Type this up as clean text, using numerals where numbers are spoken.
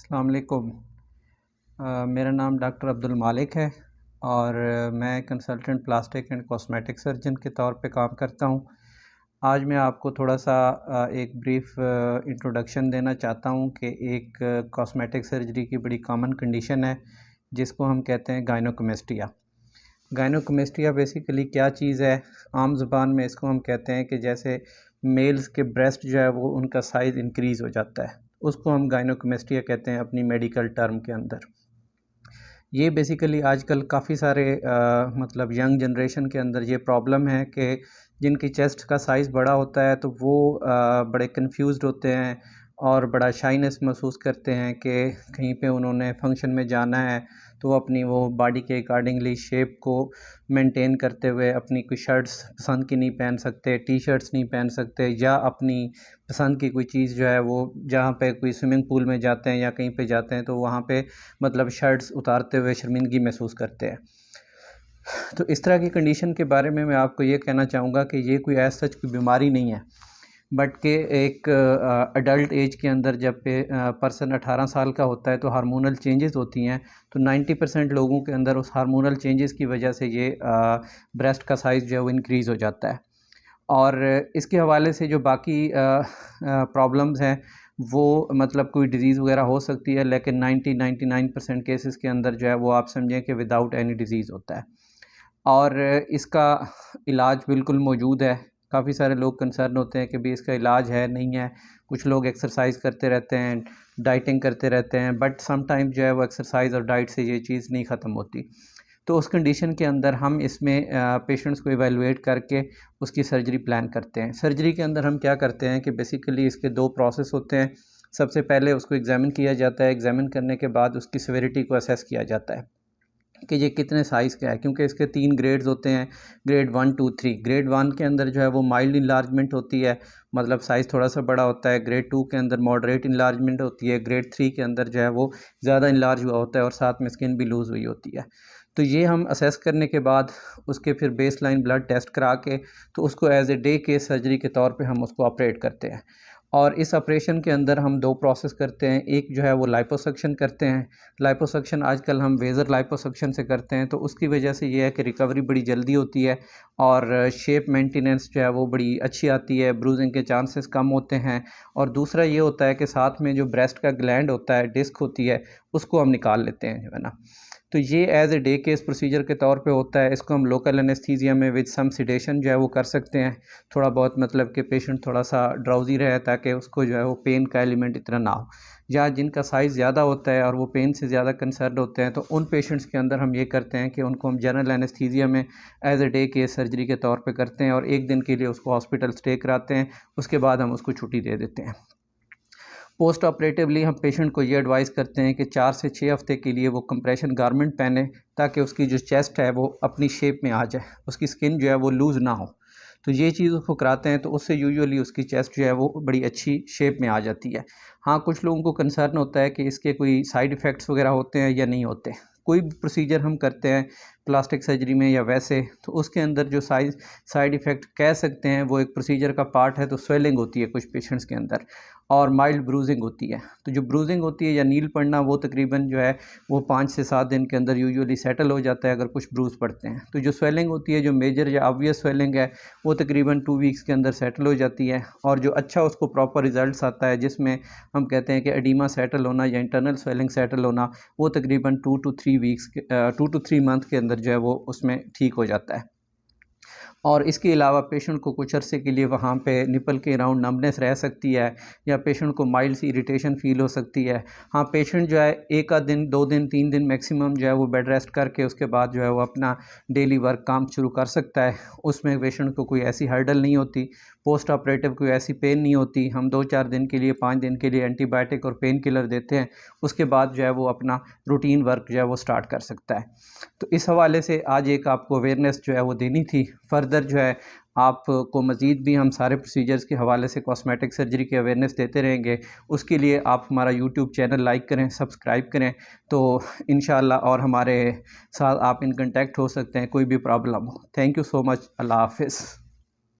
अस्सलाम वालेकुम। मेरा नाम डॉक्टर अब्दुल मालिक है और मैं consultant plastic and cosmetic surgeon के तौर पे काम करता हूँ। आज मैं आपको थोड़ा सा एक ब्रीफ इंट्रोडक्शन देना चाहता हूँ कि एक कॉस्मेटिक सर्जरी की बड़ी कॉमन कंडीशन है जिसको हम कहते हैं गायनोकमेस्टिया। गायनोकमेस्टिया बेसिकली क्या चीज़ है? आम ज़ुबान में इसको हम कहते हैं कि जैसे मेल्स के ब्रेस्ट जो है वो उनका साइज़ इंक्रीज़ हो जाता है, उसको हम गायनोकमेस्टिया कहते हैं अपनी मेडिकल टर्म के अंदर। ये बेसिकली आजकल काफ़ी सारे मतलब यंग जनरेशन के अंदर ये प्रॉब्लम है कि जिनकी चेस्ट का साइज़ बड़ा होता है तो वो बड़े कंफ्यूज्ड होते हैं और बड़ा शाइनेस महसूस करते हैं कि कहीं पे उन्होंने फंक्शन में जाना है तो वो अपनी वो बॉडी के अकॉर्डिंगली शेप को मेंटेन करते हुए अपनी कोई शर्ट्स पसंद की नहीं पहन सकते, टी शर्ट्स नहीं पहन सकते, या अपनी पसंद की कोई चीज़ जो है वो जहाँ पे कोई स्विमिंग पूल में जाते हैं या कहीं पे जाते हैं तो वहाँ पे मतलब शर्ट्स उतारते हुए शर्मिंदगी महसूस करते हैं। तो इस तरह की कंडीशन के बारे में मैं आपको ये कहना चाहूँगा कि ये कोई एज सच कोई बीमारी नहीं है, बट के एक अडल्ट एज के अंदर जब पे पर्सन 18 साल का होता है तो हार्मोनल चेंजेस होती हैं, तो 90% लोगों के अंदर उस हार्मोनल चेंजेस की वजह से ये ब्रेस्ट का साइज़ जो है वो इंक्रीज़ हो जाता है। और इसके हवाले से जो बाकी प्रॉब्लम्स हैं वो मतलब कोई डिज़ीज़ वगैरह हो सकती है, लेकिन 99% केसेस के अंदर जो है वो आप समझें कि विदाउट एनी डिज़ीज़ होता है और इसका इलाज बिल्कुल मौजूद है। काफ़ी सारे लोग कंसर्न होते हैं कि भाई इसका इलाज है नहीं है। कुछ लोग एक्सरसाइज करते रहते हैं, डाइटिंग करते रहते हैं, बट समटाइम जो है वो एक्सरसाइज और डाइट से ये चीज़ नहीं ख़त्म होती। तो उस कंडीशन के अंदर हम इसमें पेशेंट्स को इवैल्यूएट करके उसकी सर्जरी प्लान करते हैं। सर्जरी के अंदर हम क्या करते हैं कि बेसिकली इसके 2 प्रोसेस होते हैं। सबसे पहले उसको एग्ज़ामिन किया जाता है, एग्ज़ामिन करने के बाद उसकी सेवेरिटी को असेस किया जाता है कि ये कितने साइज़ का है, क्योंकि इसके 3 ग्रेड्स होते हैं, ग्रेड 1, 2, 3। ग्रेड 1 के अंदर जो है वो माइल्ड इनलार्जमेंट होती है, मतलब साइज़ थोड़ा सा बड़ा होता है। ग्रेड 2 के अंदर मॉडरेट इनलार्जमेंट होती है। ग्रेड 3 के अंदर जो है वो ज़्यादा इनलार्ज हुआ होता है और साथ में स्किन भी लूज़ हुई होती है। तो ये हम असेस करने के बाद उसके फिर बेसलाइन ब्लड टेस्ट करा के तो उसको as a day case surgery के तौर पे हम उसको ऑपरेट करते हैं। और इस ऑपरेशन के अंदर हम 2 प्रोसेस करते हैं। एक जो है वो लाइपोसक्शन करते हैं। लाइपोसक्शन आजकल हम वेज़र लाइपोसक्शन से करते हैं, तो उसकी वजह से ये है कि रिकवरी बड़ी जल्दी होती है और शेप मेंटेनेंस जो है वो बड़ी अच्छी आती है, ब्रूजिंग के चांसेस कम होते हैं। और दूसरा ये होता है कि साथ में जो ब्रेस्ट का ग्लैंड होता है, डिस्क होती है, उसको हम निकाल लेते हैं, जो है ना। तो ये as a day case procedure के तौर पे होता है। इसको हम लोकल एनेस्थीसिया में विद सम सिडेशन जो है वो कर सकते हैं। थोड़ा बहुत मतलब कि पेशेंट थोड़ा सा ड्राउजी रहे ताकि उसको जो है वो पेन का एलिमेंट इतना ना हो। या जिनका साइज़ ज़्यादा होता है और वो पेन से ज़्यादा कंसर्न होते हैं तो उन पेशेंट्स के अंदर हम ये करते हैं कि उनको हम जनरल एनेस्थीसिया में as a day case surgery के तौर पे करते हैं और 1 दिन के लिए उसको हॉस्पिटल स्टे कराते हैं। उसके बाद हम उसको छुट्टी दे देते हैं। पोस्ट ऑपरेटिवली हम पेशेंट को ये एडवाइस करते हैं कि 4 से 6 हफ़्ते के लिए वो कंप्रेशन गारमेंट पहने ताकि उसकी जो चेस्ट है वो अपनी शेप में आ जाए, उसकी स्किन जो है वो लूज़ ना हो। तो ये चीज़ उसको कराते हैं तो उससे यूजुअली उसकी चेस्ट जो है वो बड़ी अच्छी शेप में आ जाती है। हाँ, कुछ लोगों को कंसर्न होता है कि इसके कोई साइड इफ़ेक्ट्स वग़ैरह होते हैं या नहीं होते। कोई भी प्रोसीजर हम करते हैं प्लास्टिक सर्जरी में या वैसे, तो उसके अंदर जो साइड इफ़ेक्ट कह सकते हैं वो एक प्रोसीजर का पार्ट है। तो स्वेलिंग होती है कुछ पेशेंट्स के अंदर और माइल्ड ब्रूजिंग होती है। तो जो ब्रूजिंग होती है या नील पड़ना वो तकरीबन जो है वो 5 से 7 दिन के अंदर यूजुअली सेटल हो जाता है अगर कुछ ब्रूज पड़ते हैं। तो जो स्वेलिंग होती है, जो मेजर या ऑब्वियस स्वेलिंग है, वो तकरीबन 2 वीक्स के अंदर सेटल हो जाती है। और जो अच्छा उसको प्रॉपर रिजल्ट्स आता है जिसमें हम कहते हैं कि एडिमा सेटल होना या इंटरनल स्वेलिंग सेटल होना, वो तकरीबन 2 टू 3 मंथ के अंदर जो है वो उसमें ठीक हो जाता है। और इसके अलावा पेशेंट को कुछ अरसे के लिए वहाँ पे निपल के अराउंड नमनेस रह सकती है या पेशेंट को माइल्ड सी इरिटेशन फ़ील हो सकती है। हाँ, पेशेंट जो है 1 आध दिन, 2 दिन, 3 दिन मैक्सिमम जो है वो बेड रेस्ट करके उसके बाद जो है वो अपना डेली वर्क काम शुरू कर सकता है। उसमें पेशेंट को कोई ऐसी हर्डल नहीं होती, पोस्ट ऑपरेटिव कोई ऐसी पेन नहीं होती। हम 2-4 दिन के लिए, 5 दिन के लिए एंटीबायोटिक और पेन किलर देते हैं। उसके बाद जो है वो अपना रूटीन वर्क जो है वो स्टार्ट कर सकता है। तो इस हवाले से आज एक आपको अवेयरनेस जो है वो देनी थी। फर्दर जो है आपको मज़ीद भी हम सारे प्रोसीजर्स के हवाले से कॉस्मेटिक सर्जरी की अवेयरनेस देते रहेंगे। उसके लिए आप हमारा यूट्यूब चैनल लाइक करें, सब्सक्राइब करें, तो इंशाअल्लाह और हमारे साथ आप इन कांटेक्ट हो सकते हैं कोई भी प्रॉब्लम हो। Thank you so much. अल्लाह हाफ़िज़।